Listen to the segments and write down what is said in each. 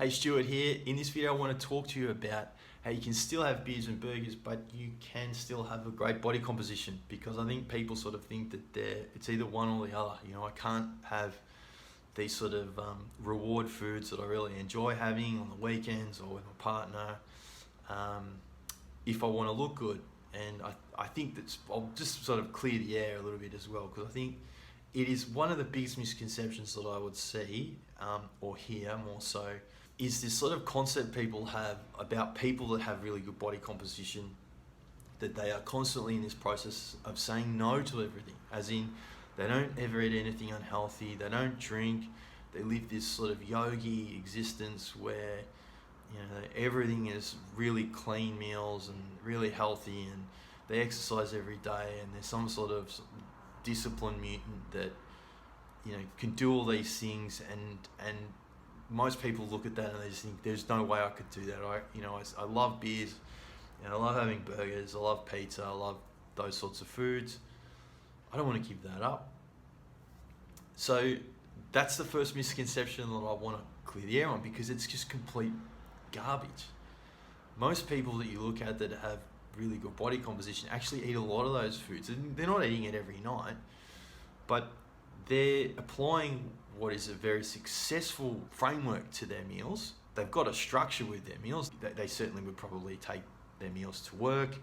Hey, Stuart here. In this video I want to talk to you about how you can still have beers and burgers but you can still have a great body composition, because I think people sort of think that it's either one or the other. I can't have these sort of reward foods that I really enjoy having on the weekends or with my partner if I want to look good. And I think I'll just sort of clear the air a little bit as well, because I think it is one of the biggest misconceptions that I would see or hear more so, is this sort of concept people have about people that have really good body composition, that they are constantly in this process of saying no to everything, as in they don't ever eat anything unhealthy, they don't drink, they live this sort of yogi existence where everything is really clean meals and really healthy, and they exercise every day, and there's some sort of disciplined mutant that can do all these things, and most people look at that and they just think there's no way I could do that. I love beers, and I love having burgers, I love pizza, I love those sorts of foods. I don't want to give that up. So that's the first misconception that I want to clear the air on, because it's just complete garbage. Most people that you look at that have really good body composition actually eat a lot of those foods, and they're not eating it every night, but they're applying what is a very successful framework to their meals. They've got a structure with their meals. They certainly would probably take their meals to work.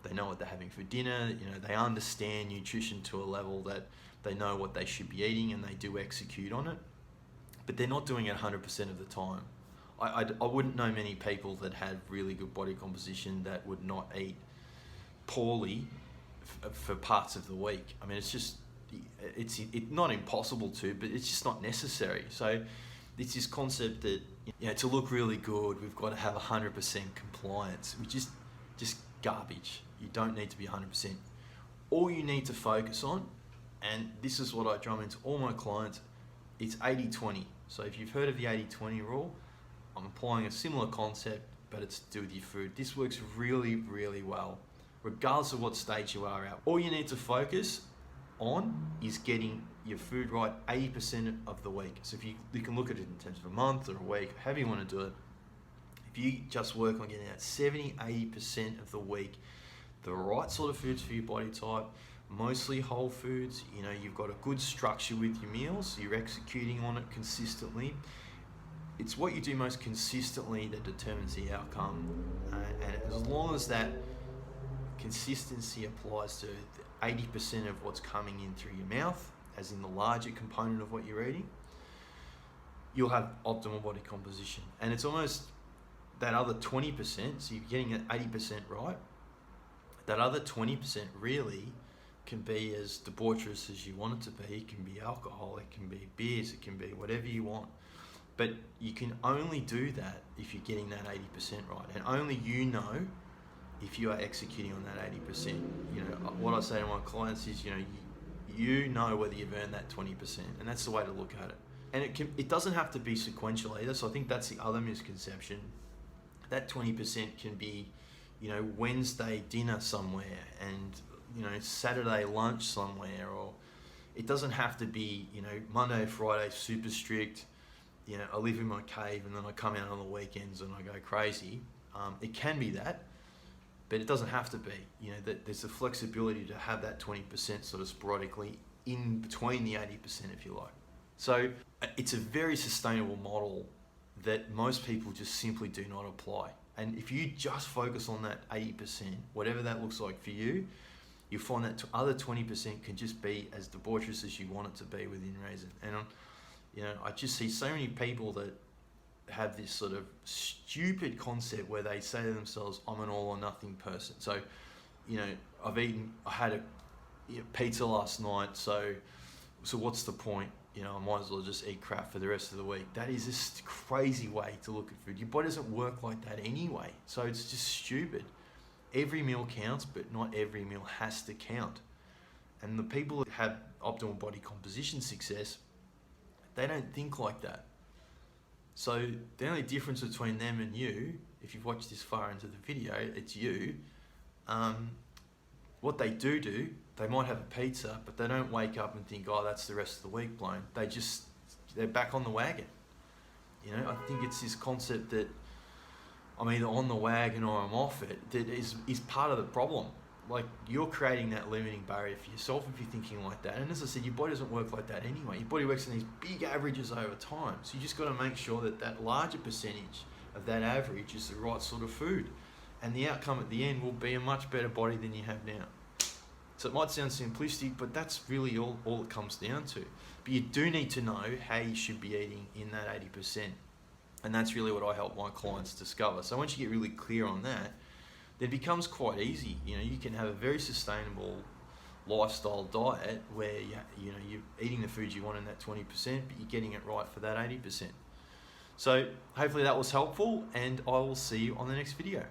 They know what they're having for dinner. They understand nutrition to a level that they know what they should be eating, and they do execute on it. But they're not doing it 100% of the time. I wouldn't know many people that had really good body composition that would not eat poorly for parts of the week. I mean, it's not impossible to, but it's just not necessary. So it's this concept that to look really good, we've got to have 100% compliance, which is just garbage. You don't need to be 100%. All you need to focus on, and this is what I drum into all my clients, it's 80-20. So if you've heard of the 80-20 rule, I'm applying a similar concept, but it's to do with your food. This works really, really well, regardless of what stage you are at. All you need to focus on is getting your food right 80% of the week. So if you can look at it in terms of a month or a week, however you want to do it. If you just work on getting that 70-80% of the week, the right sort of foods for your body type, mostly whole foods, you've got a good structure with your meals, you're executing on it consistently. It's what you do most consistently that determines the outcome. And as long as that consistency applies to 80% of what's coming in through your mouth, as in the larger component of what you're eating, you'll have optimal body composition. And it's almost that other 20%, so you're getting it 80% right, that other 20% really can be as debaucherous as you want it to be. It can be alcohol, it can be beers, it can be whatever you want. But you can only do that if you're getting that 80% right. And only if you are executing on that 80%. What I say to my clients is, you know whether you've earned that 20%, and that's the way to look at it. And it doesn't have to be sequential either. So I think that's the other misconception. That 20% can be, Wednesday dinner somewhere, and Saturday lunch somewhere, or it doesn't have to be, Monday, Friday super strict. I live in my cave and then I come out on the weekends and I go crazy. It can be that, but it doesn't have to be. That there's the flexibility to have that 20% sort of sporadically in between the 80%, if you like. So it's a very sustainable model that most people just simply do not apply. And if you just focus on that 80%, whatever that looks like for you, you'll find that other 20% can just be as debaucherous as you want it to be within reason. And I just see so many people that have this sort of stupid concept where they say to themselves, I'm an all or nothing person. So, I had a pizza last night, so what's the point? I might as well just eat crap for the rest of the week. That is just a crazy way to look at food. Your body doesn't work like that anyway, so it's just stupid. Every meal counts, but not every meal has to count. And the people that have optimal body composition success, they don't think like that. So the only difference between them and you, if you've watched this far into the video, it's you. What they do, they might have a pizza, but they don't wake up and think, oh, that's the rest of the week blown. They're back on the wagon. You know, I think it's this concept that I'm either on the wagon or I'm off it that is part of the problem. Like, you're creating that limiting barrier for yourself if you're thinking like that. And as I said, your body doesn't work like that anyway. Your body works in these big averages over time. So you just got to make sure that that larger percentage of that average is the right sort of food. And the outcome at the end will be a much better body than you have now. So it might sound simplistic, but that's really all it comes down to. But you do need to know how you should be eating in that 80%. And that's really what I help my clients discover. So once you get really clear on that, then it becomes quite easy. You know, you can have a very sustainable lifestyle diet where you're eating the foods you want in that 20%, but you're getting it right for that 80%. So hopefully that was helpful, and I will see you on the next video.